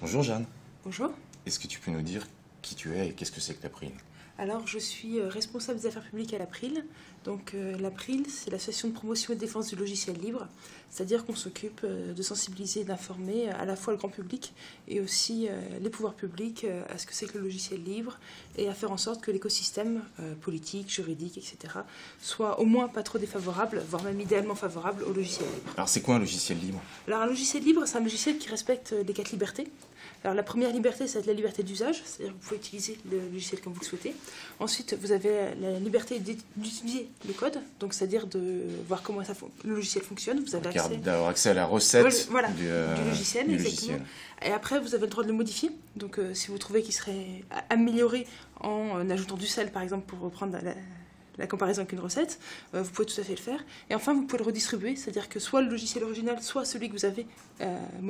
Bonjour Jeanne, Bonjour. est-ce que tu peux nous dire qui tu es et qu'est-ce que c'est que l'April? Alors, je suis responsable des affaires publiques à l'April. Donc, l'April, c'est l'association de promotion et de défense du logiciel libre. C'est-à-dire qu'on s'occupe de sensibiliser et d'informer à la fois le grand public et aussi les pouvoirs publics à ce que c'est que le logiciel libre et à faire en sorte que l'écosystème politique, juridique, etc. soit au moins pas trop défavorable, voire même idéalement favorable au logiciel libre. Alors c'est quoi un logiciel libre? Alors, un logiciel libre, c'est un logiciel qui respecte les 4 libertés. Alors la première liberté, ça va être la liberté d'usage, c'est-à-dire que vous pouvez utiliser le logiciel comme vous le souhaitez. Ensuite, vous avez la liberté d'utiliser le code, donc c'est-à-dire de voir comment le logiciel fonctionne. Vous avez D'avoir accès à la recette voilà, du logiciel, exactement. Et après, vous avez le droit de le modifier. Donc si vous trouvez qu'il serait amélioré en ajoutant du sel, par exemple, pour reprendre la comparaison avec une recette, vous pouvez tout à fait le faire. Et enfin, vous pouvez le redistribuer, c'est-à-dire que soit le logiciel original, soit celui que vous avez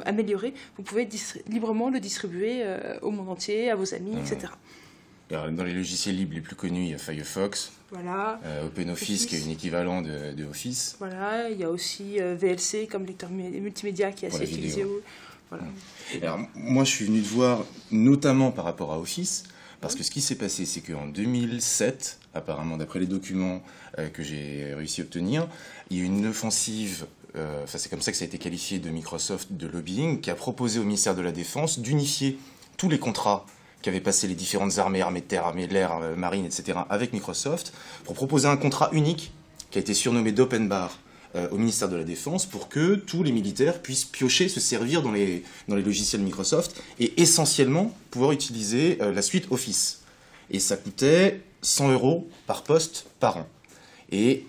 amélioré, vous pouvez librement le distribuer au monde entier, à vos amis, etc. Alors, dans les logiciels libres les plus connus, il y a Firefox, voilà. OpenOffice qui est un équivalent de Office. Voilà, il y a aussi VLC comme lecteur multimédia qui est assez utilisé. Voilà. Alors, moi, je suis venu te voir notamment par rapport à Office, parce que ce qui s'est passé, c'est qu'en 2007, apparemment, d'après les documents que j'ai réussi à obtenir, il y a eu une offensive, c'est comme ça que ça a été qualifié de Microsoft, de lobbying, qui a proposé au ministère de la Défense d'unifier tous les contrats qu'avaient passé les différentes armées de terre, armées de l'air, marine, etc., avec Microsoft, pour proposer un contrat unique, qui a été surnommé d'Open Bar, au ministère de la Défense pour que tous les militaires puissent piocher, se servir dans les logiciels Microsoft et essentiellement pouvoir utiliser la suite Office. Et ça coûtait 100 € par poste par an. Et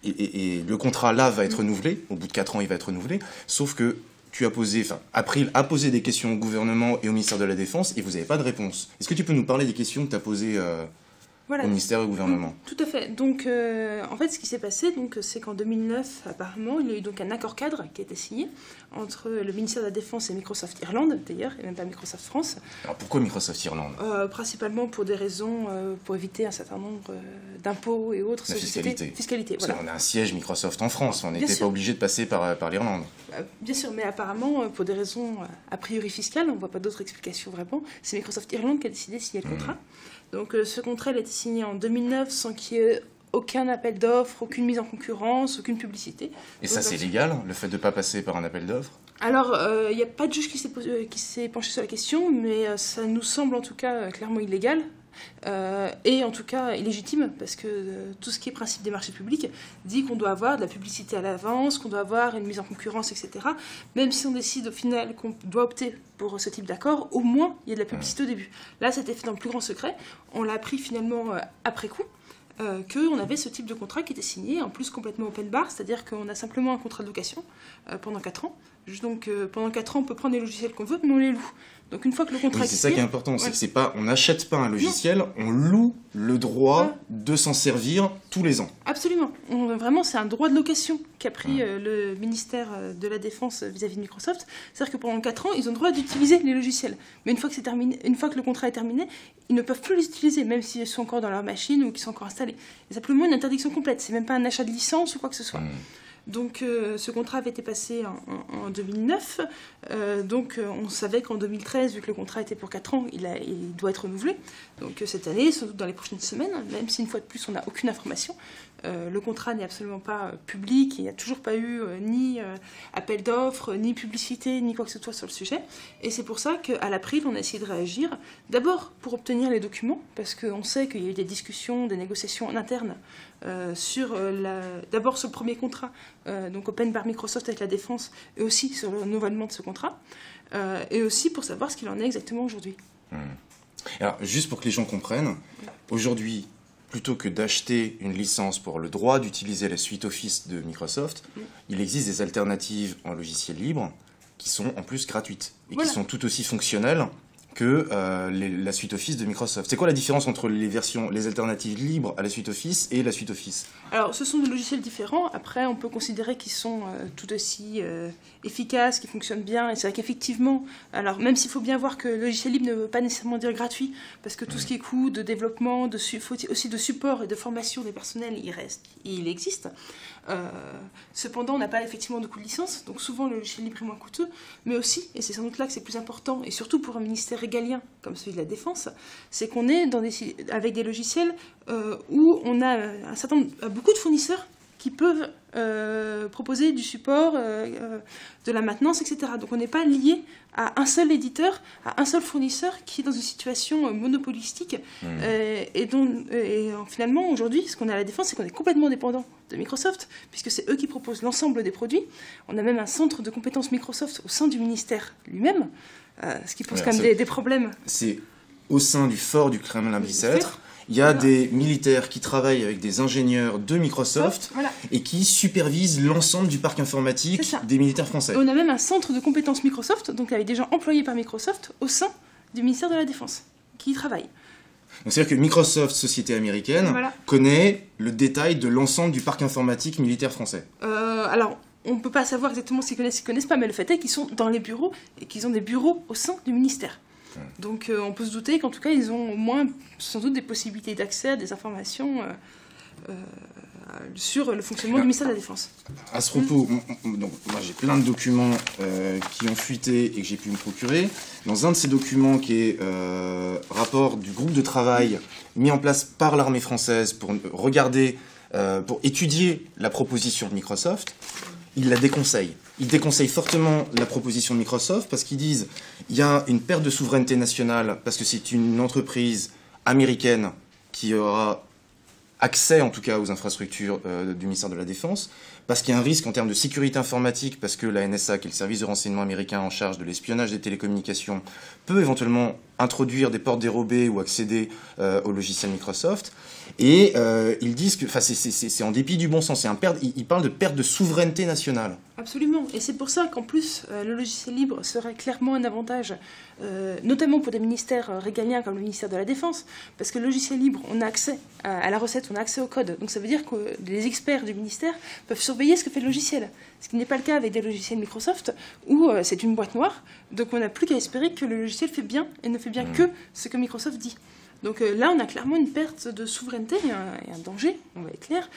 le contrat là va être renouvelé, au bout de 4 ans il va être renouvelé, sauf que April a posé des questions au gouvernement et au ministère de la Défense et vous n'avez pas de réponse. Est-ce que tu peux nous parler des questions que tu as posées au ministère et au gouvernement? Tout à fait. Donc, en fait, ce qui s'est passé, c'est qu'en 2009, apparemment, il y a eu donc un accord cadre qui a été signé entre le ministère de la Défense et Microsoft Irlande, d'ailleurs, et même pas Microsoft France. Alors, pourquoi Microsoft Irlande? Principalement pour des raisons, pour éviter un certain nombre d'impôts et autres. La fiscalité. Voilà. Parce qu'on a un siège Microsoft en France, on n'était pas obligé de passer par l'Irlande. Bien sûr, mais apparemment, pour des raisons a priori fiscales, on ne voit pas d'autres explications vraiment, c'est Microsoft Irlande qui a décidé de signer le contrat. Donc ce contrat il a été signé en 2009 sans qu'il y ait aucun appel d'offres, aucune mise en concurrence, aucune publicité. Et ça c'est légal, le fait de ne pas passer par un appel d'offres? Alors, il n'y a pas de juge qui s'est penché sur la question, mais ça nous semble en tout cas clairement illégal. Et en tout cas illégitime, parce que tout ce qui est principe des marchés publics dit qu'on doit avoir de la publicité à l'avance, qu'on doit avoir une mise en concurrence, etc. Même si on décide au final qu'on doit opter pour ce type d'accord, au moins il y a de la publicité au début. Là, c'était fait dans le plus grand secret. On l'a appris finalement après coup. Qu'on avait ce type de contrat qui était signé, en plus complètement open bar, c'est-à-dire qu'on a simplement un contrat de location pendant 4 ans. Donc pendant 4 ans, on peut prendre les logiciels qu'on veut, mais on les loue. Donc une fois que le contrat est signé... C'est ça qui est important, c'est que c'est pas, on n'achète pas un logiciel, on loue le droit de s'en servir tous les ans. Absolument. Vraiment, c'est un droit de location qu'a pris le ministère de la Défense vis-à-vis de Microsoft. C'est-à-dire que pendant 4 ans, ils ont le droit d'utiliser les logiciels. Mais une fois que c'est terminé, une fois que le contrat est terminé, ils ne peuvent plus les utiliser, même s'ils sont encore dans leur machine ou qu'ils sont encore installés. C'est simplement une interdiction complète. C'est même pas un achat de licence ou quoi que ce soit. Donc ce contrat avait été passé en 2009, donc on savait qu'en 2013, vu que le contrat était pour 4 ans, il doit être renouvelé. Donc cette année, sans doute dans les prochaines semaines, même si une fois de plus on n'a aucune information, le contrat n'est absolument pas public, il n'y a toujours pas eu ni appel d'offres, ni publicité, ni quoi que ce soit sur le sujet. Et c'est pour ça qu'à l'April, on a essayé de réagir, d'abord pour obtenir les documents, parce qu'on sait qu'il y a eu des discussions, des négociations en interne d'abord sur le premier contrat, donc Open Bar Microsoft avec la Défense, et aussi sur le renouvellement de ce contrat, et aussi pour savoir ce qu'il en est exactement aujourd'hui. Alors, juste pour que les gens comprennent, aujourd'hui, plutôt que d'acheter une licence pour le droit d'utiliser la suite Office de Microsoft, il existe des alternatives en logiciel libre qui sont en plus gratuites et qui sont tout aussi fonctionnelles que la suite Office de Microsoft. C'est quoi la différence entre les alternatives libres à la suite Office et la suite Office? Alors, ce sont des logiciels différents. Après, on peut considérer qu'ils sont tout aussi efficaces, qu'ils fonctionnent bien. Et c'est vrai qu'effectivement, alors même s'il faut bien voir que le logiciel libre ne veut pas nécessairement dire gratuit, parce que tout ce qui est coût de développement, aussi de support et de formation des personnels, il existe. Cependant, on n'a pas effectivement de coût de licence, donc souvent le logiciel libre est moins coûteux, mais aussi, et c'est sans doute là que c'est plus important, et surtout pour un ministère régalien comme celui de la Défense, c'est qu'on est avec des logiciels où on a beaucoup de fournisseurs qui peuvent proposer du support, de la maintenance, etc. Donc on n'est pas lié à un seul éditeur, à un seul fournisseur qui est dans une situation monopolistique. Finalement, aujourd'hui, ce qu'on a à la Défense, c'est qu'on est complètement dépendant de Microsoft, puisque c'est eux qui proposent l'ensemble des produits. On a même un centre de compétences Microsoft au sein du ministère lui-même, ce qui pose quand même des problèmes. C'est au sein du fort du Kremlin-Bicêtre. Il y a des militaires qui travaillent avec des ingénieurs de Microsoft et qui supervisent l'ensemble du parc informatique des militaires français. Et on a même un centre de compétences Microsoft, donc avec des gens employés par Microsoft au sein du ministère de la Défense, qui y travaillent. Donc c'est-à-dire que Microsoft, société américaine, connaît le détail de l'ensemble du parc informatique militaire français. Alors, on ne peut pas savoir exactement ce qu'ils connaissent pas, mais le fait est qu'ils sont dans les bureaux et qu'ils ont des bureaux au sein du ministère. Donc on peut se douter qu'en tout cas, ils ont au moins sans doute des possibilités d'accès à des informations sur le fonctionnement du ministère de la Défense. À ce propos, donc, moi j'ai plein de documents qui ont fuité et que j'ai pu me procurer. Dans un de ces documents qui est rapport du groupe de travail mis en place par l'armée française pour regarder, pour étudier la proposition de Microsoft, il la déconseille. Ils déconseillent fortement la proposition de Microsoft parce qu'ils disent il y a une perte de souveraineté nationale parce que c'est une entreprise américaine qui aura accès en tout cas aux infrastructures du ministère de la Défense, parce qu'il y a un risque en termes de sécurité informatique, parce que la NSA, qui est le service de renseignement américain en charge de l'espionnage des télécommunications, peut éventuellement introduire des portes dérobées ou accéder au logiciel Microsoft. Et ils disent que c'est en dépit du bon sens, ils parlent de perte de souveraineté nationale. Absolument, et c'est pour ça qu'en plus, le logiciel libre serait clairement un avantage, notamment pour des ministères régaliens comme le ministère de la Défense, parce que le logiciel libre, on a accès à la recette, on a accès au code, donc ça veut dire que les experts du ministère peuvent surveiller ce que fait le logiciel, ce qui n'est pas le cas avec des logiciels Microsoft, où c'est une boîte noire, donc on n'a plus qu'à espérer que le logiciel fait bien, et ne fait bien que ce que Microsoft dit. Donc là, on a clairement une perte de souveraineté et un danger, on va être clair,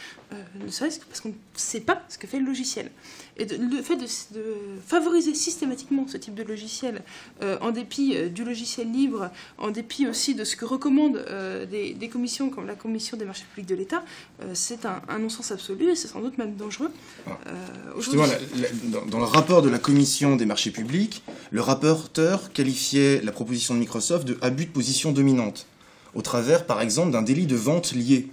ne serait-ce que parce qu'on ne sait pas ce que fait le logiciel. Et le fait de favoriser systématiquement ce type de logiciel, en dépit du logiciel libre, en dépit aussi de ce que recommandent des commissions comme la Commission des marchés publics de l'État, c'est un non-sens absolu et c'est sans doute même dangereux. Justement, dans le rapport de la Commission des marchés publics, le rapporteur qualifiait la proposition de Microsoft de abus de position dominante, au travers, par exemple, d'un délit de vente lié.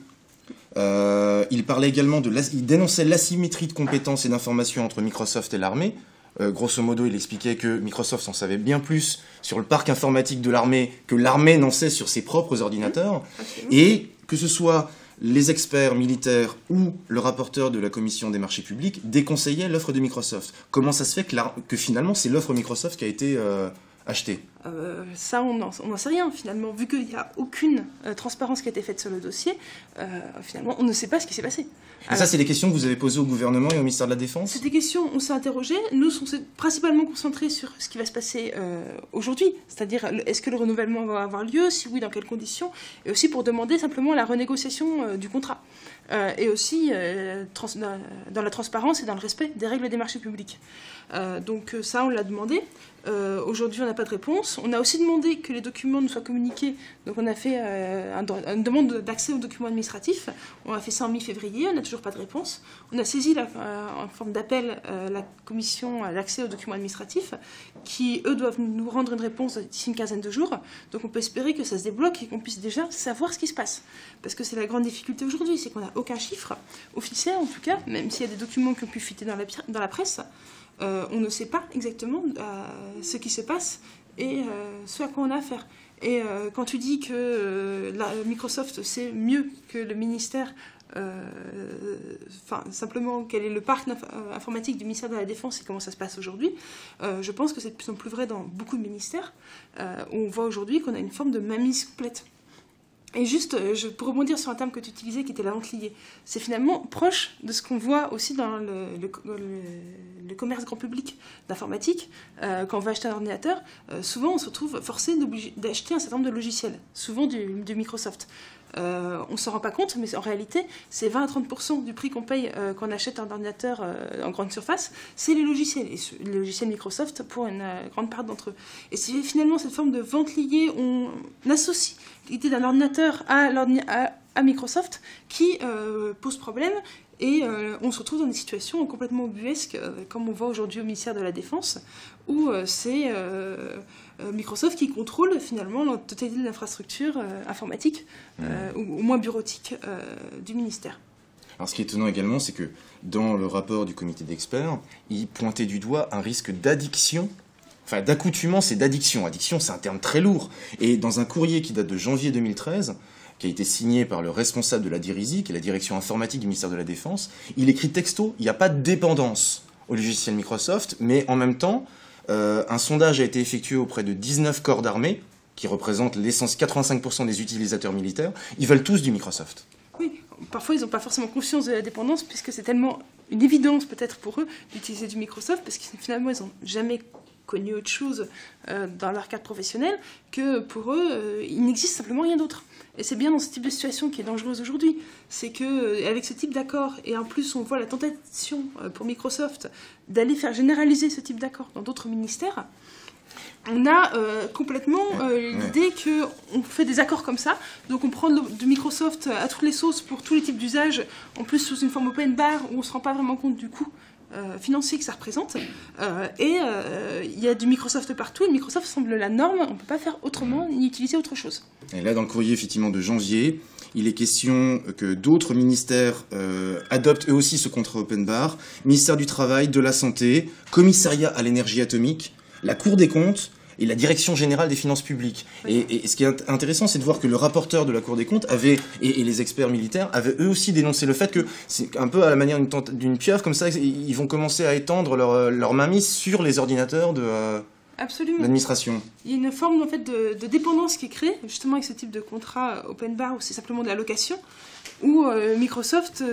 Il parlait également il dénonçait l'asymétrie de compétences et d'informations entre Microsoft et l'armée. Grosso modo, il expliquait que Microsoft en savait bien plus sur le parc informatique de l'armée que l'armée n'en sait sur ses propres ordinateurs. Et que ce soit les experts militaires ou le rapporteur de la Commission des marchés publics déconseillaient l'offre de Microsoft. Comment ça se fait que finalement, c'est l'offre Microsoft qui a été achetée? Ça, on n'en sait rien, finalement. Vu qu'il n'y a aucune transparence qui a été faite sur le dossier, finalement, on ne sait pas ce qui s'est passé. Et ça, c'est des questions que vous avez posées au gouvernement et au ministère de la Défense? C'est des questions, on s'est interrogé. Nous, on s'est principalement concentrés sur ce qui va se passer aujourd'hui. C'est-à-dire, est-ce que le renouvellement va avoir lieu? Si oui, dans quelles conditions? Et aussi pour demander simplement la renégociation du contrat. Et aussi dans la transparence et dans le respect des règles des marchés publics. Donc ça, on l'a demandé. Aujourd'hui, on n'a pas de réponse. On a aussi demandé que les documents nous soient communiqués. Donc on a fait une demande d'accès aux documents administratifs. On a fait ça en mi-février. On n'a toujours pas de réponse. On a saisi en forme d'appel la commission à l'accès aux documents administratifs qui, eux, doivent nous rendre une réponse d'ici une quinzaine de jours. Donc on peut espérer que ça se débloque et qu'on puisse déjà savoir ce qui se passe. Parce que c'est la grande difficulté aujourd'hui, c'est qu'on n'a aucun chiffre officiel, en tout cas, même s'il y a des documents qui ont pu fuiter dans la presse. On ne sait pas exactement ce qui se passe et ce à quoi on a affaire. Et quand tu dis que Microsoft sait mieux que le ministère simplement quel est le parc informatique du ministère de la Défense et comment ça se passe aujourd'hui, je pense que c'est de plus en plus vrai dans beaucoup de ministères, où on voit aujourd'hui qu'on a une forme de mainmise complète. Et juste, pour rebondir sur un terme que tu utilisais qui était la vente liée, c'est finalement proche de ce qu'on voit aussi dans le commerce grand public d'informatique. Quand on va acheter un ordinateur, souvent on se retrouve forcé d'acheter un certain nombre de logiciels, souvent du Microsoft. On ne s'en rend pas compte, mais en réalité, c'est 20 à 30% du prix qu'on paye quand on achète un ordinateur en grande surface, c'est les logiciels, et les logiciels Microsoft pour une grande part d'entre eux. Et c'est finalement cette forme de vente liée, on associe l'idée d'un ordinateur à Microsoft qui pose problème, et on se retrouve dans des situations complètement ubuesques, comme on voit aujourd'hui au ministère de la Défense, où c'est Microsoft qui contrôle finalement la totalité de l'infrastructure informatique, ou au moins bureautique, du ministère. Alors ce qui est étonnant également, c'est que dans le rapport du comité d'experts, il pointait du doigt un risque d'addiction. Enfin, d'accoutumance et d'addiction. Addiction, c'est un terme très lourd. Et dans un courrier qui date de janvier 2013, qui a été signé par le responsable de la DIRISI, qui est la direction informatique du ministère de la Défense, il écrit texto, il n'y a pas de dépendance au logiciel Microsoft, mais en même temps, un sondage a été effectué auprès de 19 corps d'armée, qui représentent 85% des utilisateurs militaires. Ils veulent tous du Microsoft. Oui, parfois ils n'ont pas forcément conscience de la dépendance, puisque c'est tellement une évidence peut-être pour eux d'utiliser du Microsoft, parce que finalement ils n'ont jamais connu autre chose dans leur cadre professionnel, que pour eux, il n'existe simplement rien d'autre. Et c'est bien dans ce type de situation qui est dangereuse aujourd'hui. C'est qu'avec ce type d'accord, et en plus on voit la tentation pour Microsoft d'aller faire généraliser ce type d'accord dans d'autres ministères, on a complètement l'idée qu'on fait des accords comme ça, donc on prend de Microsoft à toutes les sauces pour tous les types d'usages, en plus sous une forme open bar où on ne se rend pas vraiment compte du coût financier que ça représente, et il y a du Microsoft partout, et Microsoft semble la norme, on ne peut pas faire autrement ni utiliser autre chose. Et là, dans le courrier effectivement de janvier, il est question que d'autres ministères adoptent eux aussi ce contrat open bar, ministère du Travail, de la Santé, commissariat à l'énergie atomique, la Cour des comptes et la Direction générale des finances publiques. Oui. Et ce qui est intéressant, c'est de voir que le rapporteur de la Cour des comptes avait, et les experts militaires avaient eux aussi dénoncé le fait que c'est un peu à la manière d'une pieuvre, comme ça, ils vont commencer à étendre leur mainmise sur les ordinateurs d'administration. Il y a une forme en fait, de dépendance qui est créée, justement avec ce type de contrat open bar où c'est simplement de la location, où Microsoft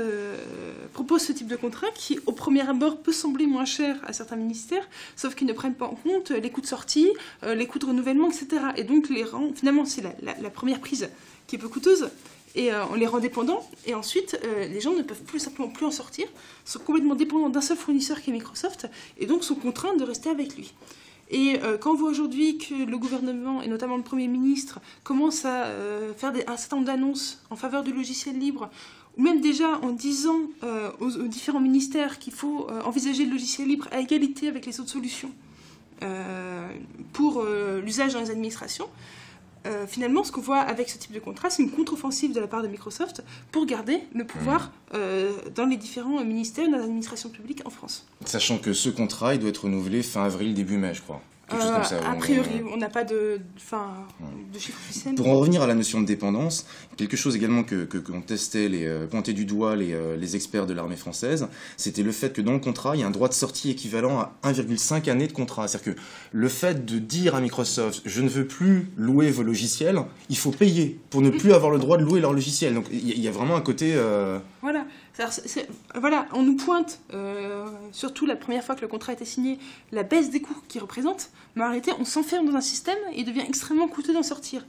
propose ce type de contrat qui, au premier abord, peut sembler moins cher à certains ministères, sauf qu'ils ne prennent pas en compte les coûts de sortie, les coûts de renouvellement, etc. Et donc, finalement, c'est la première prise qui est peu coûteuse, et on les rend dépendants, et ensuite, les gens ne peuvent simplement plus en sortir, sont complètement dépendants d'un seul fournisseur qui est Microsoft, et donc sont contraints de rester avec lui. Et quand on voit aujourd'hui que le gouvernement, et notamment le Premier ministre, commence à faire un certain nombre d'annonces en faveur du logiciel libre, ou même déjà en disant aux différents ministères qu'il faut envisager le logiciel libre à égalité avec les autres solutions pour l'usage dans les administrations, finalement, ce qu'on voit avec ce type de contrat, c'est une contre-offensive de la part de Microsoft pour garder le pouvoir dans les différents ministères de l'administration publique en France. Sachant que ce contrat, il doit être renouvelé fin avril, début mai, je crois. Quelque chose comme ça. A priori, on n'a pas de chiffre officiel. Pour en revenir à la notion de dépendance, quelque chose également qu'on testait, pointait du doigt les experts de l'armée française, c'était le fait que dans le contrat, il y a un droit de sortie équivalent à 1,5 année de contrat. C'est-à-dire que le fait de dire à Microsoft « je ne veux plus louer vos logiciels », il faut payer pour ne plus avoir le droit de louer leurs logiciels. Donc il y a vraiment un côté... Voilà. Voilà, on nous pointe, surtout la première fois que le contrat a été signé, la baisse des coûts qu'il représente, mais en réalité, on s'enferme dans un système et il devient extrêmement coûteux d'en sortir.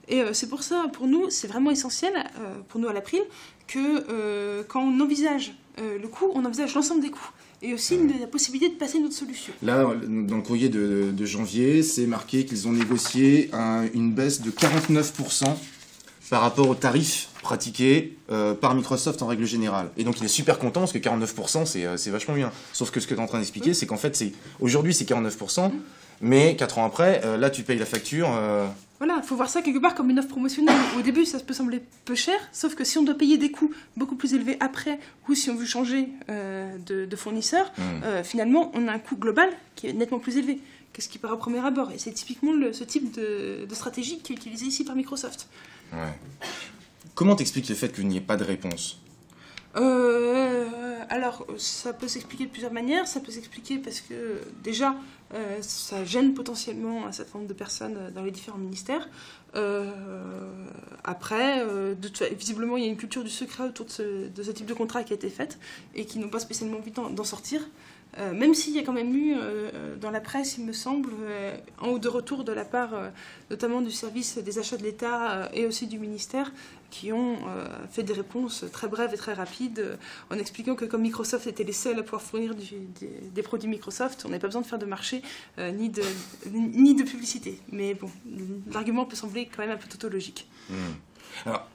Et c'est pour ça, pour nous, c'est vraiment essentiel, pour nous à l'April, que quand on envisage le coût, on envisage l'ensemble des coûts. Et aussi la possibilité de passer à une autre solution. Là, dans le courrier de janvier, c'est marqué qu'ils ont négocié une baisse de 49% par rapport aux tarifs pratiqués par Microsoft en règle générale. Et donc il est super content parce que 49% c'est vachement bien. Sauf que ce que tu es en train d'expliquer, c'est qu'en fait aujourd'hui c'est 49%, mais 4 ans après, là tu payes la facture. Voilà, il faut voir ça quelque part comme une offre promotionnelle. Au début, ça peut sembler peu cher, sauf que si on doit payer des coûts beaucoup plus élevés après, ou si on veut changer de fournisseur, finalement, on a un coût global qui est nettement plus élevé que ce qui paraît au premier abord. Et c'est typiquement ce type de stratégie qui est utilisée ici par Microsoft. Ouais. Comment t'expliques le fait qu'il n'y ait pas de réponse ? Alors, ça peut s'expliquer de plusieurs manières. Ça peut s'expliquer parce que, déjà, ça gêne potentiellement un certain nombre de personnes dans les différents ministères. Après, visiblement, il y a une culture du secret autour de ce type de contrat qui a été faite et qui n'ont pas spécialement envie d'en sortir. Même s'il y a quand même eu, dans la presse, il me semble, un ou deux retours de la part notamment du service des achats de l'État et aussi du ministère, qui ont fait des réponses très brèves et très rapides, en expliquant que comme Microsoft était les seuls à pouvoir fournir des produits Microsoft, on n'avait pas besoin de faire de marché ni de publicité. Mais bon, l'argument peut sembler quand même un peu tautologique. Alors,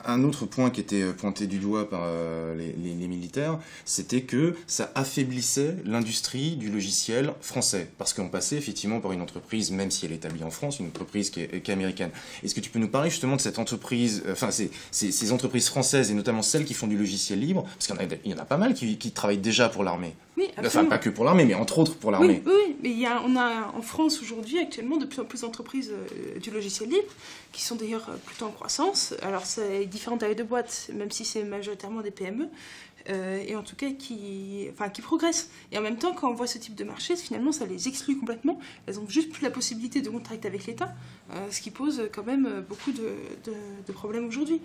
un autre point qui était pointé du doigt par les militaires, c'était que ça affaiblissait l'industrie du logiciel français, parce qu'on passait effectivement par une entreprise, même si elle est établie en France, une entreprise qui est américaine. Est-ce que tu peux nous parler justement de cette entreprise, enfin ces entreprises françaises, et notamment celles qui font du logiciel libre, parce qu'il y en a pas mal qui travaillent déjà pour l'armée. Oui, absolument. Enfin, pas que pour l'armée, mais entre autres pour l'armée. Oui, mais on a en France aujourd'hui, actuellement, de plus en plus d'entreprises du logiciel libre, qui sont d'ailleurs plutôt en croissance. Alors, c'est différentes tailles de boîtes, même si c'est majoritairement des PME, et en tout cas qui progressent. Et en même temps, quand on voit ce type de marché, finalement, ça les exclut complètement. Elles n'ont juste plus la possibilité de contracter avec l'État, ce qui pose quand même beaucoup de problèmes aujourd'hui.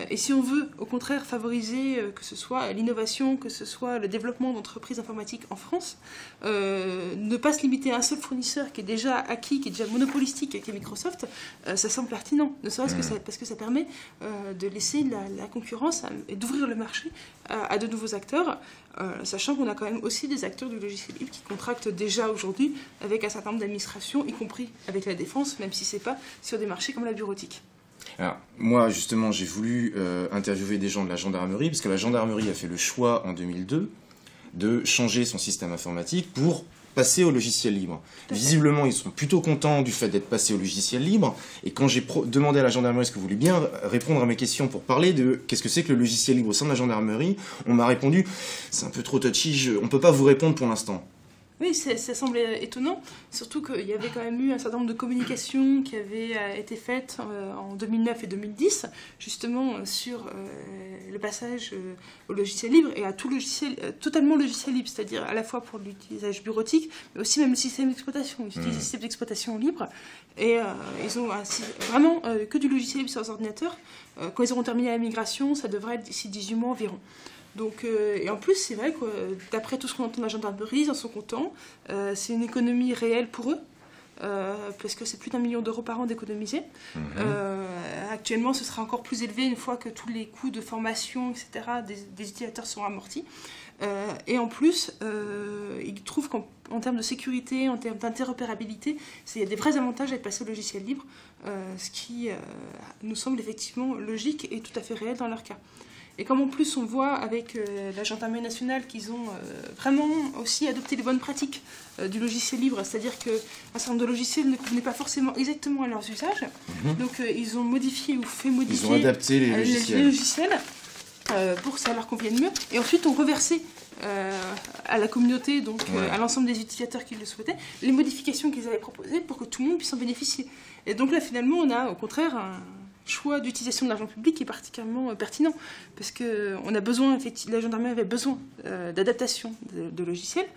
Et si on veut, au contraire, favoriser que ce soit l'innovation, que ce soit le développement d'entreprises informatiques en France, ne pas se limiter à un seul fournisseur qui est déjà acquis, qui est déjà monopolistique, qui est Microsoft, ça semble pertinent. Ne serait-ce que parce que ça permet de laisser la concurrence et d'ouvrir le marché à de nouveaux acteurs, sachant qu'on a quand même aussi des acteurs du logiciel libre qui contractent déjà aujourd'hui avec un certain nombre d'administrations, y compris avec la défense, même si ce n'est pas sur des marchés comme la bureautique. Alors, moi, justement, j'ai voulu interviewer des gens de la gendarmerie, parce que la gendarmerie a fait le choix en 2002 de changer son système informatique pour passer au logiciel libre. Visiblement, ils sont plutôt contents du fait d'être passés au logiciel libre. Et quand j'ai demandé à la gendarmerie est-ce que vous voulez bien répondre à mes questions pour parler de qu'est-ce que c'est que le logiciel libre au sein de la gendarmerie, on m'a répondu c'est un peu trop touchy, on ne peut pas vous répondre pour l'instant. Oui, ça semblait étonnant, surtout qu'il y avait quand même eu un certain nombre de communications qui avaient été faites en 2009 et 2010, justement sur le passage au logiciel libre et à tout logiciel, totalement logiciel libre, c'est-à-dire à la fois pour l'utilisation bureautique, mais aussi même le système d'exploitation. Ils utilisent le système d'exploitation libre et ils ont vraiment que du logiciel libre sur leurs ordinateurs. Quand ils auront terminé la migration, ça devrait être d'ici 18 mois environ. Donc, et en plus, c'est vrai que d'après tout ce qu'on entend de la gendarmerie, ils en sont contents. C'est une économie réelle pour eux, parce que c'est plus d'1 million d'euros par an d'économiser. Actuellement, ce sera encore plus élevé une fois que tous les coûts de formation, etc., des utilisateurs seront amortis. Et en plus, ils trouvent qu'en termes de sécurité, en termes d'interopérabilité, il y a des vrais avantages à être passé au logiciel libre, ce qui nous semble effectivement logique et tout à fait réel dans leur cas. Et comme en plus on voit avec la gendarmerie nationale qu'ils ont vraiment aussi adopté les bonnes pratiques du logiciel libre, c'est-à-dire qu'un certain nombre de logiciels ne convenaient pas forcément exactement à leurs usages, donc ils ont modifié ou fait modifier ils ont adapté les logiciels pour que ça leur convienne mieux, et ensuite ont reversé à la communauté, donc à l'ensemble des utilisateurs qui le souhaitaient, les modifications qu'ils avaient proposées pour que tout le monde puisse en bénéficier. Et donc là finalement on a au contraire un choix d'utilisation de l'argent public qui est particulièrement pertinent, parce que on a besoin, la gendarmerie avait besoin d'adaptation de logiciels,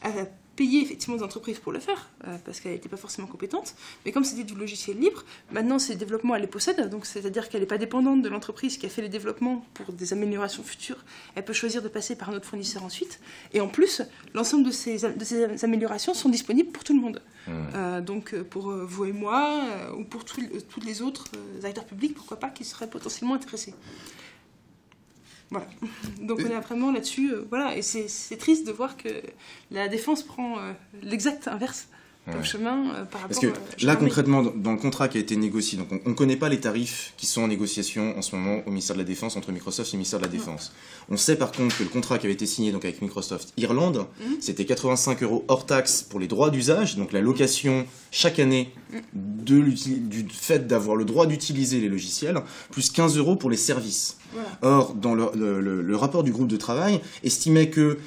à payer effectivement des entreprises pour le faire, parce qu'elle n'était pas forcément compétente, mais comme c'était du logiciel libre, maintenant ces développements elle les possède, donc c'est-à-dire qu'elle n'est pas dépendante de l'entreprise qui a fait les développements pour des améliorations futures, elle peut choisir de passer par un autre fournisseur ensuite, et en plus, l'ensemble de ces améliorations sont disponibles pour tout le monde. Donc pour vous et moi, ou pour tous les autres acteurs publics, pourquoi pas, qui seraient potentiellement intéressés. Voilà. Donc on est vraiment là-dessus, voilà, et c'est triste de voir que la défense prend l'exact inverse comme chemin par rapport... Parce que là, concrètement, dans le contrat qui a été négocié, donc on ne connaît pas les tarifs qui sont en négociation en ce moment au ministère de la Défense, entre Microsoft et le ministère de la Défense. On sait par contre que le contrat qui avait été signé donc, avec Microsoft Irlande, c'était 85 € hors taxe pour les droits d'usage, donc la location chaque année du fait d'avoir le droit d'utiliser les logiciels, plus 15 € pour les services. Voilà. Or, dans le rapport du groupe de travail, estimait que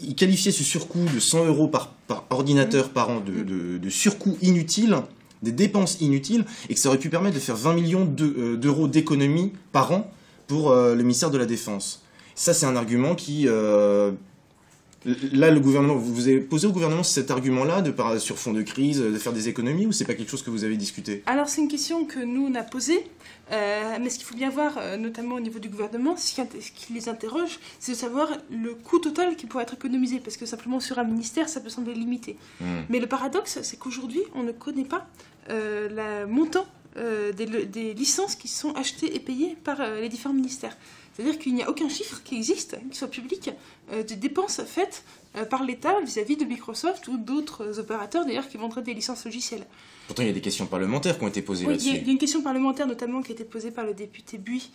il qualifiait ce surcoût de 100 € par ordinateur par an de surcoût inutile, des dépenses inutiles, et que ça aurait pu permettre de faire 20 millions d'euros d'économies par an pour le ministère de la Défense. Ça, c'est un argument qui... Là, le gouvernement, vous avez posé au gouvernement cet argument-là, sur fond de crise, de faire des économies, ou c'est pas quelque chose que vous avez discuté? Alors, c'est une question que nous, on a posée, mais ce qu'il faut bien voir, notamment au niveau du gouvernement, ce qui les interroge, c'est de savoir le coût total qui pourrait être économisé, parce que simplement sur un ministère, ça peut sembler limité. Mais le paradoxe, c'est qu'aujourd'hui, on ne connaît pas le montant des licences qui sont achetées et payées par les différents ministères. C'est-à-dire qu'il n'y a aucun chiffre qui existe, qui soit public, des dépenses faites par l'État vis-à-vis de Microsoft ou d'autres opérateurs d'ailleurs qui vendraient des licences logicielles. Pourtant, il y a des questions parlementaires qui ont été posées là-dessus. Il y a une question parlementaire notamment qui a été posée par le député Buy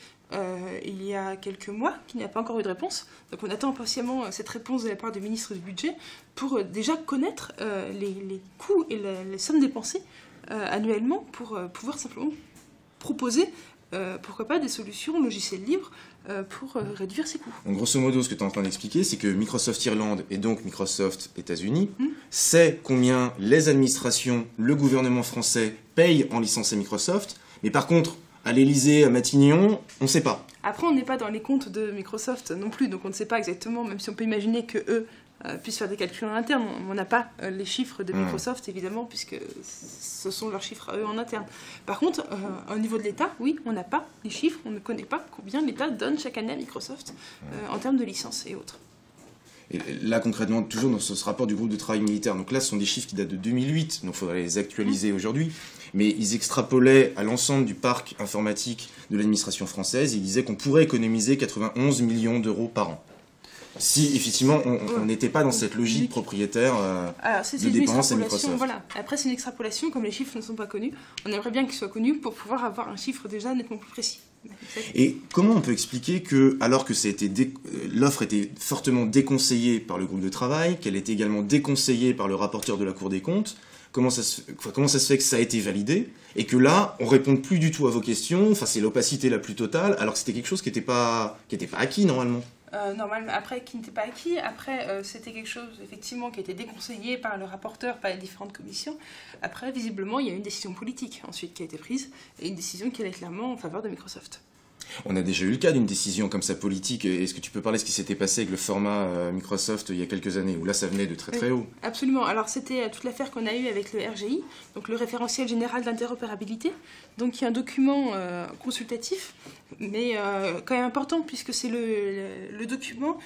il y a quelques mois, qui n'a pas encore eu de réponse. Donc on attend impatiemment cette réponse de la part du ministre du Budget pour déjà connaître les coûts et les sommes dépensées annuellement pour pouvoir simplement proposer, pourquoi pas, des solutions logicielles libres pour réduire ces coûts. Donc, grosso modo, ce que tu es en train d'expliquer, c'est que Microsoft Irlande et donc Microsoft États-Unis sait combien les administrations, le gouvernement français payent en licence à Microsoft, mais par contre, à l'Élysée, à Matignon, on ne sait pas. Après, on n'est pas dans les comptes de Microsoft non plus, donc on ne sait pas exactement, même si on peut imaginer qu'eux puissent faire des calculs en interne. On n'a pas les chiffres de Microsoft, évidemment, puisque ce sont leurs chiffres à eux en interne. Par contre, au niveau de l'État, oui, on n'a pas les chiffres, on ne connaît pas combien l'État donne chaque année à Microsoft en termes de licences et autres. Et là, concrètement, toujours dans ce rapport du groupe de travail militaire, donc là, ce sont des chiffres qui datent de 2008, donc il faudrait les actualiser aujourd'hui, mais ils extrapolaient à l'ensemble du parc informatique de l'administration française, ils disaient qu'on pourrait économiser 91 millions d'euros par an. Si, effectivement, on n'était pas dans cette logique propriétaire de dépenses à Microsoft. Voilà. Après, c'est une extrapolation, comme les chiffres ne sont pas connus. On aimerait bien qu'ils soient connus pour pouvoir avoir un chiffre déjà nettement plus précis. Et comment on peut expliquer que, alors que l'offre était fortement déconseillée par le groupe de travail, qu'elle était également déconseillée par le rapporteur de la Cour des comptes, comment ça se fait que ça a été validé, et que là, on ne répond plus du tout à vos questions, enfin c'est l'opacité la plus totale, alors que c'était quelque chose qui n'était pas acquis normalement? Normalement, après, qui n'était pas acquis. Après, c'était quelque chose, effectivement, qui a été déconseillé par le rapporteur, par les différentes commissions. Après, visiblement, il y a une décision politique, ensuite, qui a été prise, et une décision qui allait clairement en faveur de Microsoft. On a déjà eu le cas d'une décision comme ça politique. Est-ce que tu peux parler de ce qui s'était passé avec le format Microsoft il y a quelques années, où là, ça venait de très très haut? Absolument. Alors, c'était toute l'affaire qu'on a eue avec le RGI, donc le référentiel général d'interopérabilité, donc qui est un document consultatif, mais quand même important, puisque c'est le document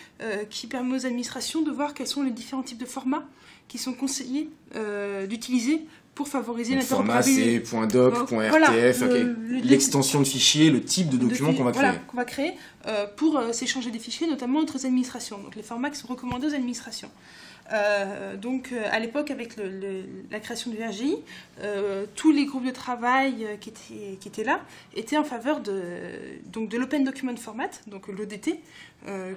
qui permet aux administrations de voir quels sont les différents types de formats qui sont conseillés d'utiliser pour favoriser l'interopérabilité. Format C, .doc, .rtf, voilà, l'extension de fichier, le type de document qu'on va créer. Voilà, qu'on va créer pour s'échanger des fichiers, notamment entre les administrations, donc les formats qui sont recommandés aux administrations. Donc à l'époque, avec la création du RGI, tous les groupes de travail qui étaient là étaient en faveur de l'Open Document Format, donc l'ODT,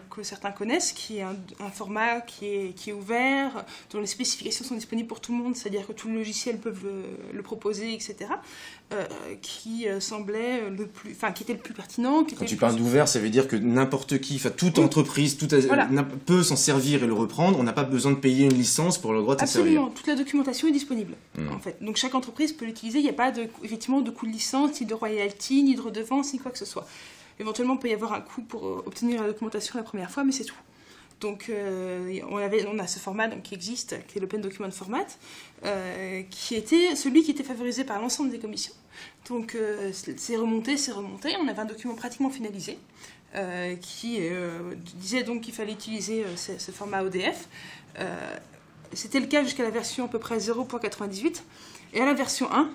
que certains connaissent, qui est un format qui est ouvert, dont les spécifications sont disponibles pour tout le monde, c'est-à-dire que tous les logiciels peuvent le proposer, etc., qui semblait qui était le plus pertinent. Quand tu parles d'ouvert, ça veut dire que n'importe qui, toute entreprise, peut s'en servir et le reprendre. On n'a pas besoin de payer une licence pour le droit de s'en servir. Absolument, toute la documentation est disponible, en fait. Donc chaque entreprise peut l'utiliser, il n'y a pas effectivement de coût de licence, ni de royalty, ni de redevance, ni quoi que ce soit. Éventuellement, il peut y avoir un coût pour obtenir la documentation la première fois, mais c'est tout. Donc, on a ce format qui existe, qui est l'Open Document Format, qui était celui qui était favorisé par l'ensemble des commissions. Donc, c'est remonté. On avait un document pratiquement finalisé qui disait donc qu'il fallait utiliser ce format ODF. C'était le cas jusqu'à la version à peu près 0.98. Et à la version 1,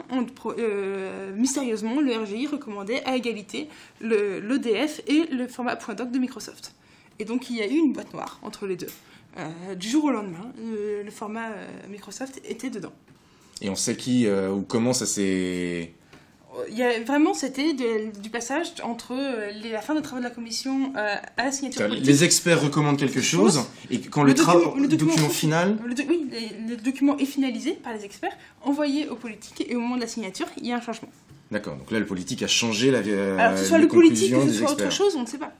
mystérieusement, le RGI recommandait à égalité l'EDF et le format .doc de Microsoft. Et donc il y a eu une boîte noire entre les deux. Du jour au lendemain, le format Microsoft était dedans. Et on sait qui ou comment ça s'est... Vraiment, c'était du passage entre la fin de travaux de la commission à la signature politique. Les experts recommandent quelque chose, et quand le document final... Le document est finalisé par les experts, envoyé aux politiques, et au moment de la signature, il y a un changement. D'accord, donc là, le politique a changé la Alors, que ce soit le politique ou que ce soit autre chose, on ne sait pas.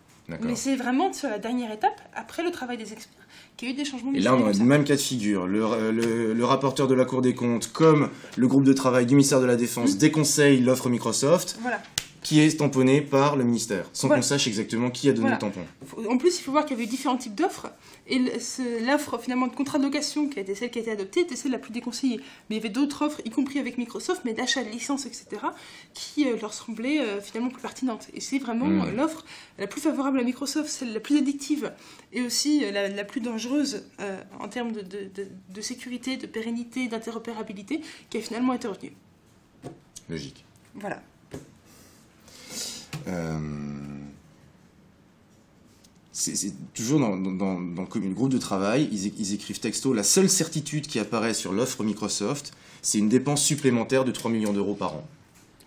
Mais c'est vraiment sur la dernière étape, après le travail des experts, qu'il y a eu des changements. Et là, on a le même cas de figure. Le rapporteur de la Cour des comptes, comme le groupe de travail du ministère de la Défense, déconseille l'offre Microsoft. Voilà. qui est tamponné par le ministère, sans qu'on sache exactement qui a donné le tampon. En plus, il faut voir qu'il y avait différents types d'offres, et l'offre finalement de contrat de location, qui a été celle qui a été adoptée, était celle la plus déconseillée. Mais il y avait d'autres offres, y compris avec Microsoft, mais d'achat de licences, etc., qui leur semblaient finalement plus pertinentes. Et c'est vraiment l'offre la plus favorable à Microsoft, celle la plus addictive, et aussi la plus dangereuse en termes de sécurité, de pérennité, d'interopérabilité, qui a finalement été retenue. Logique. Voilà. C'est toujours dans le groupe de travail, ils écrivent texto, la seule certitude qui apparaît sur l'offre Microsoft, c'est une dépense supplémentaire de 3 millions d'euros par an.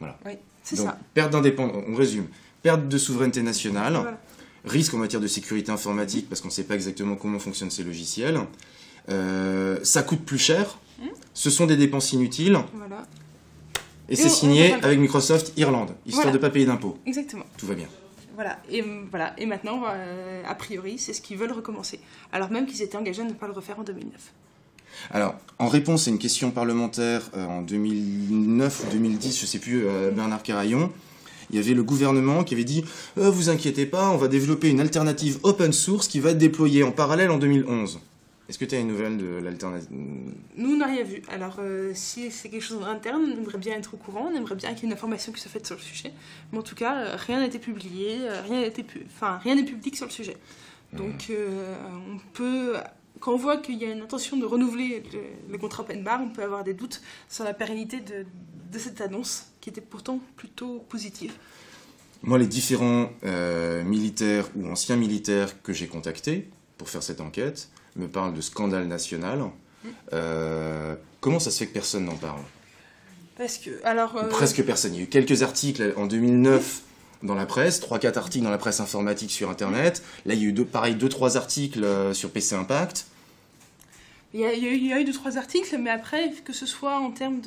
Voilà. Oui, c'est donc, ça. Perte d'indépendance, on résume, perte de souveraineté nationale, voilà. Risque en matière de sécurité informatique parce qu'on ne sait pas exactement comment fonctionnent ces logiciels, ça coûte plus cher, ce sont des dépenses inutiles, voilà. Et c'est signé avec Microsoft Irlande, histoire de ne pas payer d'impôts. Exactement. Tout va bien. Voilà, et maintenant, a priori, c'est ce qu'ils veulent recommencer. Alors même qu'ils étaient engagés à ne pas le refaire en 2009. Alors, en réponse à une question parlementaire en 2009 ou 2010, je ne sais plus, Bernard Carayon, il y avait le gouvernement qui avait dit « Vous inquiétez pas, on va développer une alternative open source qui va être déployée en parallèle en 2011 ». Est-ce que tu as une nouvelle de l'alternative? Nous, on n'a rien vu. Alors, si c'est quelque chose d'interne, on aimerait bien être au courant, on aimerait bien qu'il y ait une information qui soit faite sur le sujet. Mais en tout cas, rien n'a été publié, rien n'est public sur le sujet. Donc, on peut... Quand on voit qu'il y a une intention de renouveler le contrat open bar, on peut avoir des doutes sur la pérennité de cette annonce, qui était pourtant plutôt positive. Moi, les différents militaires ou anciens militaires que j'ai contactés pour faire cette enquête me parlent de scandale national. Comment ça se fait que personne n'en parle? Parce que, alors... Presque personne. Il y a eu quelques articles en 2009 dans la presse, 3-4 articles dans la presse informatique sur Internet. Là, il y a eu 2-3 articles sur PC Impact. Il y a eu 2-3 articles, mais après, que ce soit en termes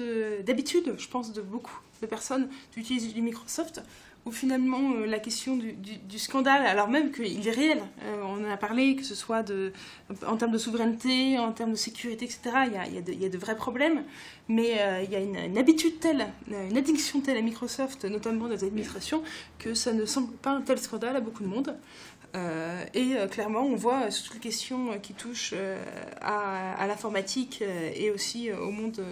d'habitude, je pense, de beaucoup de personnes d'utiliser du Microsoft, où finalement la question du scandale, alors même qu'il est réel, on en a parlé, que ce soit en termes de souveraineté, en termes de sécurité, etc., il y a de vrais problèmes, mais il y a une habitude telle, une addiction telle à Microsoft, notamment dans les administrations, que ça ne semble pas un tel scandale à beaucoup de monde. Clairement, on voit sur toutes les questions qui touchent à l'informatique et aussi au monde...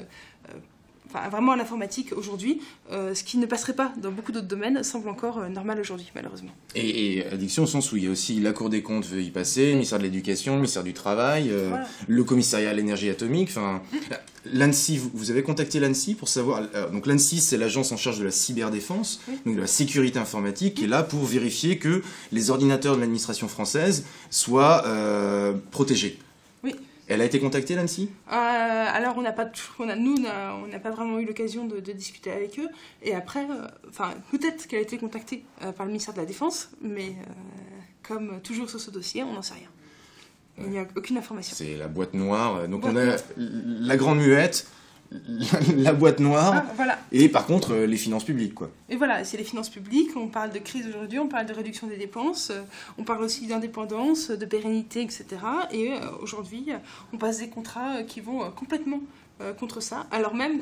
vraiment à l'informatique aujourd'hui, ce qui ne passerait pas dans beaucoup d'autres domaines semble encore normal aujourd'hui, malheureusement. Et addiction au sens où il y a aussi la Cour des comptes veut y passer, le ministère de l'Éducation, le ministère du Travail, le commissariat à l'énergie atomique, l'ANSSI, vous avez contacté l'ANSSI pour savoir... donc l'ANSSI, c'est l'agence en charge de la cyberdéfense, donc de la sécurité informatique, qui est là pour vérifier que les ordinateurs de l'administration française soient protégés. Oui. Elle a été contactée, l'ANSSI ? Alors, on n'a pas vraiment eu l'occasion de discuter avec eux. Et après, peut-être qu'elle a été contactée par le ministère de la Défense, mais comme toujours sur ce dossier, on n'en sait rien. Il n'y a aucune information. C'est la boîte noire. Donc, on a la grande muette, la boîte noire, et par contre, les finances publiques, quoi. Et voilà, c'est les finances publiques, on parle de crise aujourd'hui, on parle de réduction des dépenses, on parle aussi d'indépendance, de pérennité, etc. Et aujourd'hui, on passe des contrats qui vont complètement contre ça, alors même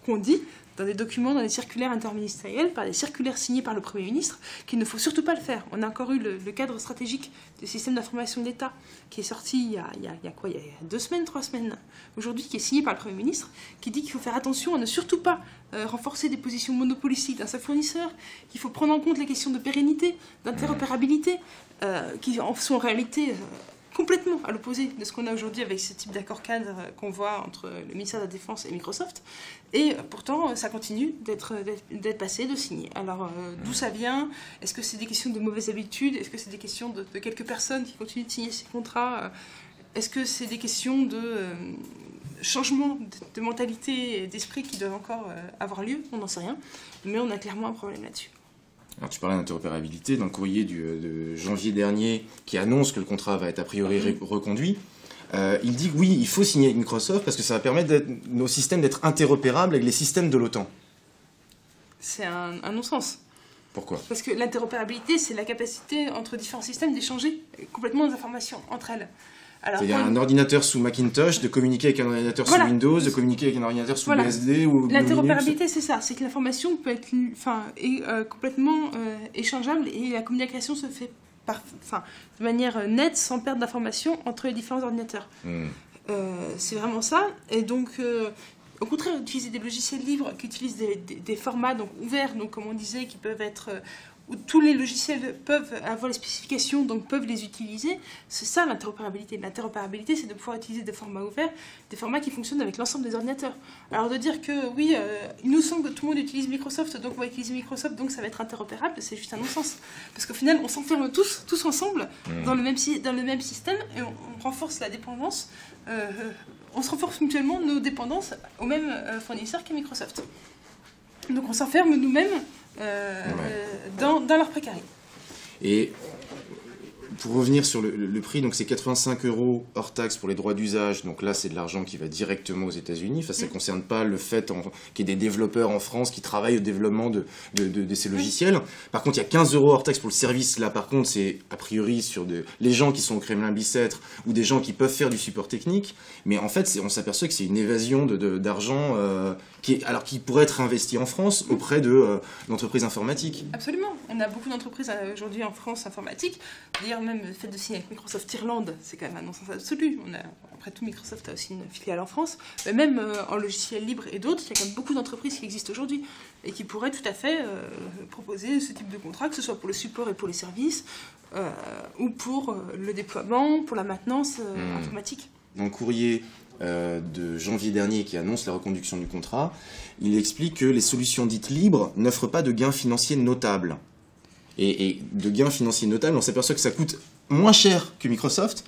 qu'on dit dans des documents, dans des circulaires interministériels, par des circulaires signées par le Premier ministre, qu'il ne faut surtout pas le faire. On a encore eu le cadre stratégique du système d'information d'État, qui est sorti il y a 2 semaines, 3 semaines, aujourd'hui, qui est signé par le Premier ministre, qui dit qu'il faut faire attention à ne surtout pas renforcer des positions monopolistiques d'un seul fournisseur, qu'il faut prendre en compte les questions de pérennité, d'interopérabilité, qui sont en réalité... complètement à l'opposé de ce qu'on a aujourd'hui avec ce type d'accord cadre qu'on voit entre le ministère de la Défense et Microsoft. Et pourtant, ça continue d'être passé, de signer. Alors, d'où ça vient? Est-ce que c'est des questions de mauvaises habitudes? Est-ce que c'est des questions de quelques personnes qui continuent de signer ces contrats? Est-ce que c'est des questions de changement de mentalité et d'esprit qui doivent encore avoir lieu? On n'en sait rien. Mais on a clairement un problème là-dessus. Alors tu parlais d'interopérabilité, dans le courrier de janvier dernier qui annonce que le contrat va être a priori reconduit, il dit que oui, il faut signer avec Microsoft parce que ça va permettre nos systèmes d'être interopérables avec les systèmes de l'OTAN. C'est un non-sens. Pourquoi? Parce que l'interopérabilité, c'est la capacité entre différents systèmes d'échanger complètement des informations entre elles. C'est-à-dire un ordinateur sous Macintosh, de communiquer avec un ordinateur sous Windows, de communiquer avec un ordinateur sous BSD ou l'interopérabilité, c'est ça, c'est que l'information peut être est complètement échangeable et la communication se fait de manière nette, sans perdre d'informations entre les différents ordinateurs. C'est vraiment ça. Et donc, au contraire, utiliser des logiciels libres qui utilisent des formats donc, ouverts, donc, comme on disait, qui peuvent être... où tous les logiciels peuvent avoir les spécifications, donc peuvent les utiliser. C'est ça l'interopérabilité. L'interopérabilité, c'est de pouvoir utiliser des formats ouverts, des formats qui fonctionnent avec l'ensemble des ordinateurs. Alors de dire que oui, il nous semble que tout le monde utilise Microsoft, donc on va utiliser Microsoft, donc ça va être interopérable, c'est juste un non-sens. Parce qu'au final, on s'enferme tous ensemble dans le même système et on renforce la dépendance. On se renforce mutuellement nos dépendances au même fournisseur qu'est Microsoft. Donc on s'enferme nous-mêmes dans leur précarité. Et pour revenir sur le prix, donc c'est 85 € hors taxe pour les droits d'usage. Donc là, c'est de l'argent qui va directement aux États-Unis. Enfin, ça ne concerne pas le fait qu'il y ait des développeurs en France qui travaillent au développement de ces logiciels. Par contre, il y a 15 € hors taxe pour le service. Là, par contre, c'est a priori sur les gens qui sont au Kremlin-Bicêtre ou des gens qui peuvent faire du support technique. Mais en fait, on s'aperçoit que c'est une évasion d'argent qui pourrait être investi en France auprès d'entreprises informatiques. Absolument. On a beaucoup d'entreprises aujourd'hui en France informatiques. D'ailleurs, même le fait de signer avec Microsoft Irlande, c'est quand même un non-sens absolu. Après tout, Microsoft a aussi une filiale en France. Mais même en logiciel libre et d'autres, il y a quand même beaucoup d'entreprises qui existent aujourd'hui et qui pourraient tout à fait proposer ce type de contrat, que ce soit pour le support et pour les services, ou pour le déploiement, pour la maintenance informatique. Dans le courrier de janvier dernier qui annonce la reconduction du contrat, il explique que les solutions dites libres n'offrent pas de gains financiers notables. Et de gains financiers notables, on s'aperçoit que ça coûte moins cher que Microsoft,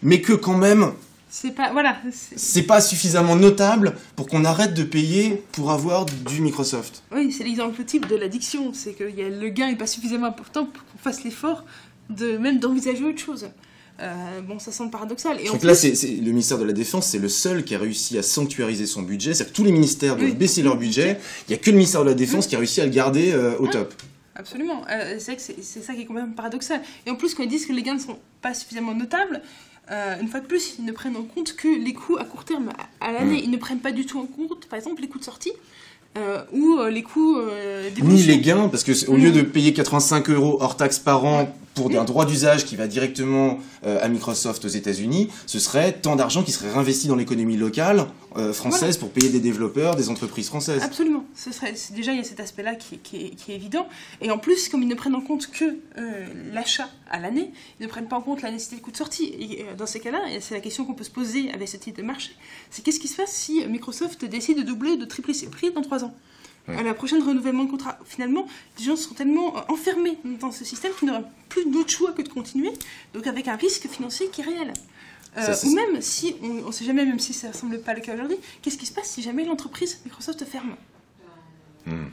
mais que quand même, c'est pas suffisamment notable pour qu'on arrête de payer pour avoir du Microsoft. Oui, c'est l'exemple type de l'addiction, c'est que le gain n'est pas suffisamment important pour qu'on fasse l'effort même d'envisager autre chose. Ça semble paradoxal. Et donc là, le ministère de la Défense, c'est le seul qui a réussi à sanctuariser son budget. C'est-à-dire que tous les ministères doivent baisser leur budget. Il n'y a que le ministère de la Défense qui a réussi à le garder au top. Absolument. C'est vrai que c'est ça qui est quand même paradoxal. Et en plus, quand ils disent que les gains ne sont pas suffisamment notables, une fois de plus, ils ne prennent en compte que les coûts à court terme à l'année. Ils ne prennent pas du tout en compte, par exemple, les coûts de sortie. Ou les coûts d'évolution. Ni les gains, parce qu'au lieu de payer 85 € hors taxe par an pour un droit d'usage qui va directement à Microsoft aux États-Unis, ce serait tant d'argent qui serait réinvesti dans l'économie locale française pour payer des développeurs, des entreprises françaises. Absolument. Déjà, il y a cet aspect-là qui est évident. Et en plus, comme ils ne prennent en compte que l'achat à l'année, ils ne prennent pas en compte la nécessité de coût de sortie. Et dans ces cas-là, et c'est la question qu'on peut se poser avec ce type de marché, c'est qu'est-ce qui se passe si Microsoft décide de doubler ou de tripler ses prix dans 3 ans ? À la prochaine renouvellement de contrat, finalement, les gens seront tellement enfermés dans ce système qu'ils n'auront plus d'autre choix que de continuer, donc avec un risque financier qui est réel. Ou même si, on ne sait jamais, même si ça ne semble pas le cas aujourd'hui, qu'est-ce qui se passe si jamais l'entreprise Microsoft ferme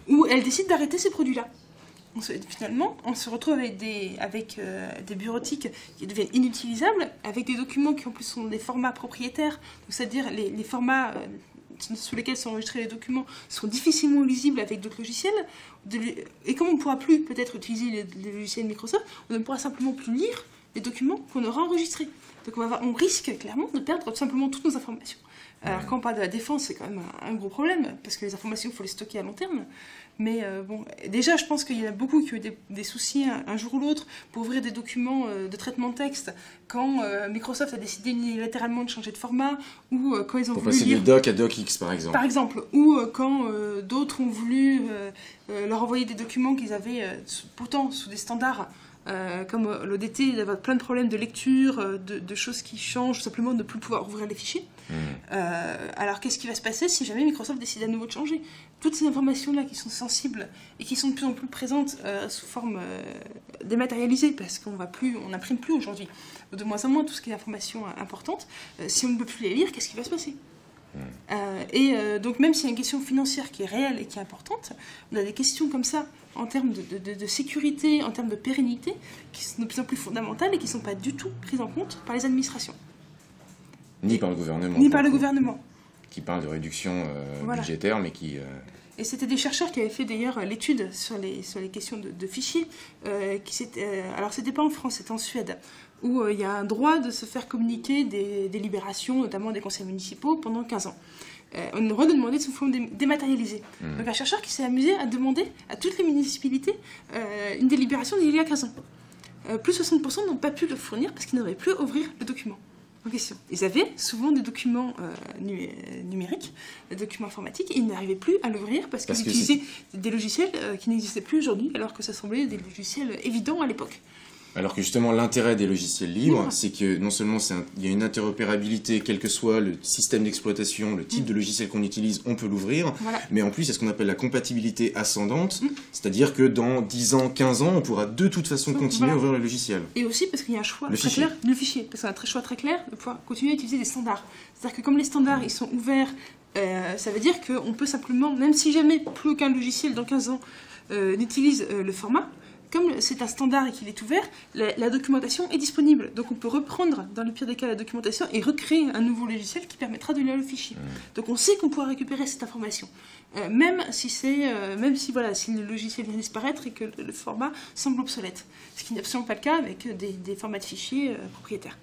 ou elle décide d'arrêter ces produits-là. Finalement, on se retrouve avec des bureautiques qui deviennent inutilisables, avec des documents qui en plus sont des formats propriétaires, c'est-à-dire les formats sous lesquels sont enregistrés les documents sont difficilement lisibles avec d'autres logiciels. Et comme on ne pourra plus peut-être utiliser les logiciels Microsoft, on ne pourra simplement plus lire les documents qu'on aura enregistrés. Donc on risque clairement de perdre tout simplement toutes nos informations. Alors quand on parle de la défense, c'est quand même un gros problème, parce que les informations, il faut les stocker à long terme. Mais déjà, je pense qu'il y en a beaucoup qui ont eu des soucis un jour ou l'autre pour ouvrir des documents de traitement de texte quand Microsoft a décidé unilatéralement de changer de format, ou quand ils ont voulu passer lire... du doc à docx, par exemple. Par exemple, ou quand d'autres ont voulu leur envoyer des documents qu'ils avaient pourtant sous des standards comme l'ODT, d'avoir plein de problèmes de lecture, de choses qui changent, tout simplement de ne plus pouvoir ouvrir les fichiers. Alors qu'est-ce qui va se passer si jamais Microsoft décide à nouveau de changer ? Toutes ces informations-là qui sont sensibles et qui sont de plus en plus présentes sous forme dématérialisée, parce qu'on n'imprime plus aujourd'hui, de moins en moins tout ce qui est information importante, si on ne peut plus les lire, qu'est-ce qui va se passer ? Donc même s'il y a une question financière qui est réelle et qui est importante, on a des questions comme ça en termes de sécurité, en termes de pérennité, qui sont de plus en plus fondamentales et qui ne sont pas du tout prises en compte par les administrations. Ni par le gouvernement. Ni par le gouvernement. Qui parle de réduction budgétaire, mais qui... Et c'était des chercheurs qui avaient fait d'ailleurs l'étude sur les questions de fichiers. Alors c'était pas en France, c'était en Suède, où il y a un droit de se faire communiquer des délibérations, notamment des conseils municipaux, pendant 15 ans. On a le droit de demander sous forme dématérialisée. Donc un chercheur qui s'est amusé à demander à toutes les municipalités une délibération d'il y a 15 ans. Plus de 60% n'ont pas pu le fournir parce qu'ils n'avaient plus à ouvrir le document en question. Ils avaient souvent des documents numériques, des documents informatiques, et ils n'arrivaient plus à l'ouvrir parce qu'ils utilisaient des logiciels qui n'existaient plus aujourd'hui, alors que ça semblait des logiciels évidents à l'époque. Alors que justement, l'intérêt des logiciels libres, c'est que non seulement il y a une interopérabilité, quel que soit le système d'exploitation, le type de logiciel qu'on utilise, on peut l'ouvrir, mais en plus, il y a ce qu'on appelle la compatibilité ascendante, c'est-à-dire que dans 10 ans, 15 ans, on pourra de toute façon continuer à ouvrir le logiciel. Et aussi parce qu'il y a un choix très clair du fichier, parce qu'il y a un choix très clair de pouvoir continuer à utiliser des standards. C'est-à-dire que comme les standards, ils sont ouverts, ça veut dire qu'on peut simplement, même si jamais plus aucun logiciel dans 15 ans n'utilise le format, comme c'est un standard et qu'il est ouvert, la documentation est disponible. Donc on peut reprendre, dans le pire des cas, la documentation et recréer un nouveau logiciel qui permettra de lire le fichier. Donc on sait qu'on pourra récupérer cette information, même si le logiciel vient disparaître et que le format semble obsolète. Ce qui n'est absolument pas le cas avec des formats de fichiers propriétaires.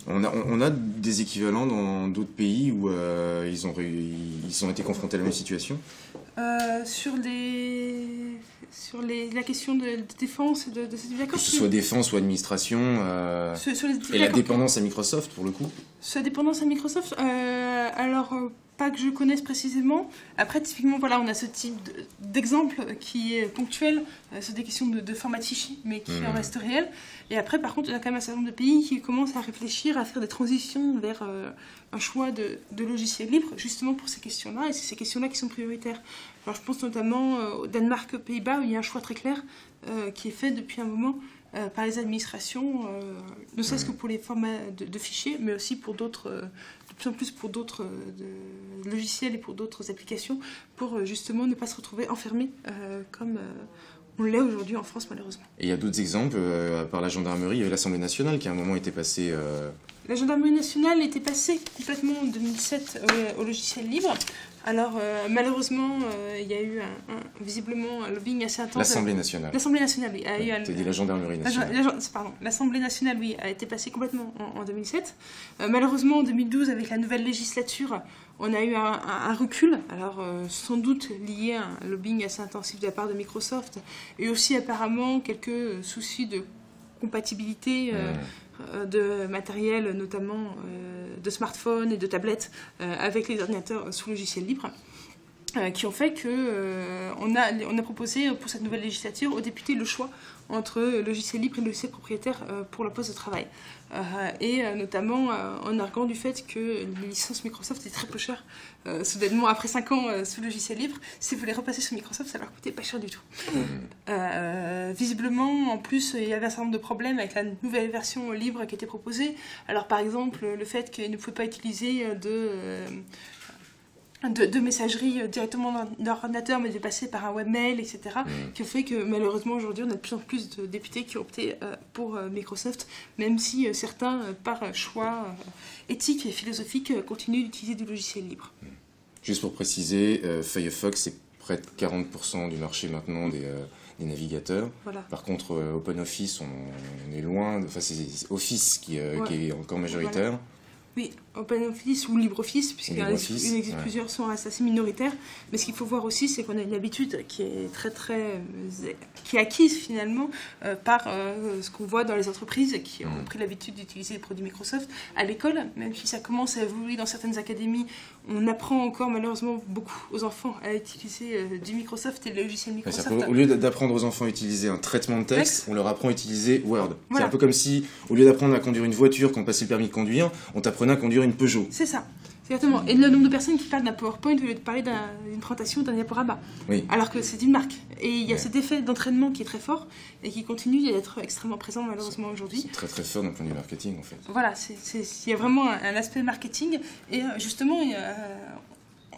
On a des équivalents dans d'autres pays où ils ont été confrontés à la même situation. Sur la question de défense et de ces accords. Que ce soit défense ou administration, et la dépendance à Microsoft pour le coup. Sur la dépendance à Microsoft, pas que je connaisse précisément. Après, typiquement, voilà, on a ce type d'exemple qui est ponctuel sur des questions de format de fichier, mais qui en reste réel. Et après, par contre, il y a quand même un certain nombre de pays qui commencent à réfléchir, à faire des transitions vers un choix de logiciels libres, justement pour ces questions-là, et c'est ces questions-là qui sont prioritaires. Alors, je pense notamment au Danemark, aux Pays-Bas, où il y a un choix très clair qui est fait depuis un moment par les administrations, ne serait-ce que pour les formats de fichiers, mais aussi pour d'autres, de plus en plus pour d'autres logiciels et pour d'autres applications, pour justement ne pas se retrouver enfermés comme on l'est aujourd'hui en France, malheureusement. Et il y a d'autres exemples, par la gendarmerie, il y avait l'Assemblée nationale qui à un moment était passée... La gendarmerie nationale était passée complètement en 2007 au logiciel libre. Alors, malheureusement, il y a eu visiblement un lobbying assez intense. L'Assemblée nationale. L'Assemblée nationale, oui. Tu dit la gendarmerie nationale. L'Assemblée nationale, oui, a été passée complètement en 2007. Malheureusement, en 2012, avec la nouvelle législature, on a eu un recul. Alors, sans doute lié à un lobbying assez intensif de la part de Microsoft, et aussi apparemment quelques soucis de compatibilité de matériel, notamment de smartphones et de tablettes, avec les ordinateurs sous logiciel libre, qui ont fait qu'on a proposé pour cette nouvelle législature aux députés le choix entre logiciel libre et logiciel propriétaire pour le poste de travail. Et notamment en arguant du fait que les licences Microsoft étaient très peu chères. Soudainement, après 5 ans sous logiciel libre, si vous voulez repasser sur Microsoft, ça leur coûtait pas cher du tout. Visiblement, en plus, il y avait un certain nombre de problèmes avec la nouvelle version libre qui était proposée. Alors par exemple, le fait qu'ils ne pouvaient pas utiliser de messagerie directement dans l'ordinateur, mais de passer par un webmail, etc., qui fait que malheureusement aujourd'hui on a de plus en plus de députés qui ont opté pour Microsoft, même si certains, par choix éthique et philosophique, continuent d'utiliser du logiciel libre. Juste pour préciser, Firefox c'est près de 40% du marché maintenant des navigateurs. Voilà. Par contre, OpenOffice, on est loin, c'est Office qui est encore majoritaire. Voilà. Oui, OpenOffice ou LibreOffice, puisqu'il existe plusieurs, sont assez minoritaires. Mais ce qu'il faut voir aussi, c'est qu'on a une habitude qui est qui est acquise finalement par ce qu'on voit dans les entreprises qui ont pris l'habitude d'utiliser les produits Microsoft. À l'école, même si ça commence à évoluer dans certaines académies, on apprend encore malheureusement beaucoup aux enfants à utiliser du Microsoft et le logiciel Microsoft. Au lieu d'apprendre aux enfants à utiliser un traitement de texte, on leur apprend à utiliser Word. Voilà. C'est un peu comme si, au lieu d'apprendre à conduire une voiture quand on passait le permis de conduire, on t'apprenait à conduire une Peugeot. C'est ça. Exactement. Et le nombre de personnes qui parlent d'un PowerPoint au lieu de parler d'une présentation, d'un diaporama. Oui. Alors que c'est une marque. Et il y a cet effet d'entraînement qui est très fort et qui continue d'être extrêmement présent malheureusement aujourd'hui. C'est très très fort d'un point de vue marketing en fait. Voilà, il y a vraiment un aspect marketing. Et justement,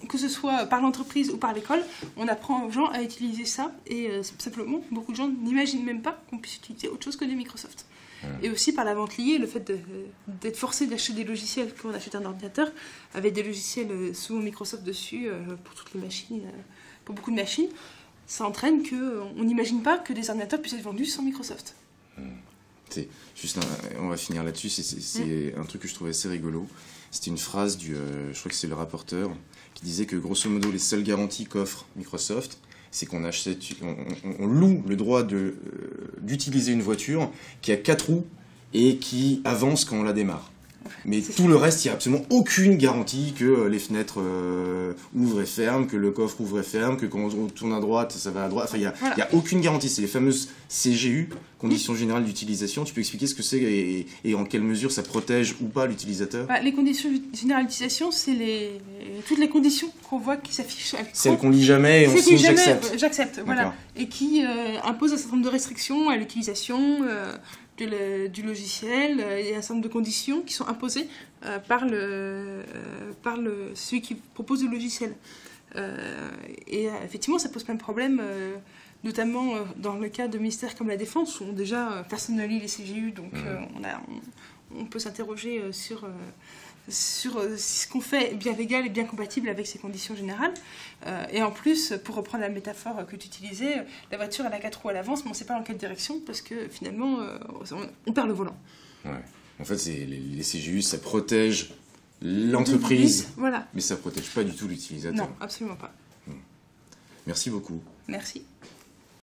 que ce soit par l'entreprise ou par l'école, on apprend aux gens à utiliser ça. Et simplement, beaucoup de gens n'imaginent même pas qu'on puisse utiliser autre chose que du Microsoft. Et aussi par la vente liée, le fait d'être forcé d'acheter des logiciels quand on achète un ordinateur, avec des logiciels souvent Microsoft dessus pour toutes les machines, pour beaucoup de machines, ça entraîne qu'on n'imagine pas que des ordinateurs puissent être vendus sans Microsoft. C'est juste on va finir là-dessus, c'est un truc que je trouvais assez rigolo. C'était une phrase je crois que c'est le rapporteur, qui disait que grosso modo les seules garanties qu'offre Microsoft, c'est qu'on achète, on loue le droit d'utiliser une voiture qui a 4 roues et qui avance quand on la démarre. Mais tout le reste, il n'y a absolument aucune garantie que les fenêtres ouvrent et ferment, que le coffre ouvre et ferme, que quand on tourne à droite, ça va à droite. Enfin, il n'y a aucune garantie. C'est les fameuses CGU, conditions générales d'utilisation. Tu peux expliquer ce que c'est et en quelle mesure ça protège ou pas l'utilisateur? Les conditions générales d'utilisation, c'est toutes les conditions qu'on voit qui s'affichent à l'écran. Celles qu'on lit jamais et on signe j'accepte. J'accepte, voilà. Et qui imposent un certain nombre de restrictions à l'utilisation du logiciel et un certain nombre de conditions qui sont imposées par celui qui propose le logiciel. Et effectivement, ça pose plein de problèmes, notamment dans le cas de ministères comme la Défense, où déjà personne ne lit les CGU, donc on peut s'interroger sur si ce qu'on fait est bien légal et bien compatible avec ces conditions générales. Et en plus, pour reprendre la métaphore que tu utilisais, la voiture elle a 4 roues à l'avance, mais on ne sait pas dans quelle direction, parce que finalement, on perd le volant. Ouais. En fait, les CGU, ça protège l'entreprise, voilà. Mais ça ne protège pas du tout l'utilisateur. Non, absolument pas. Merci beaucoup. Merci.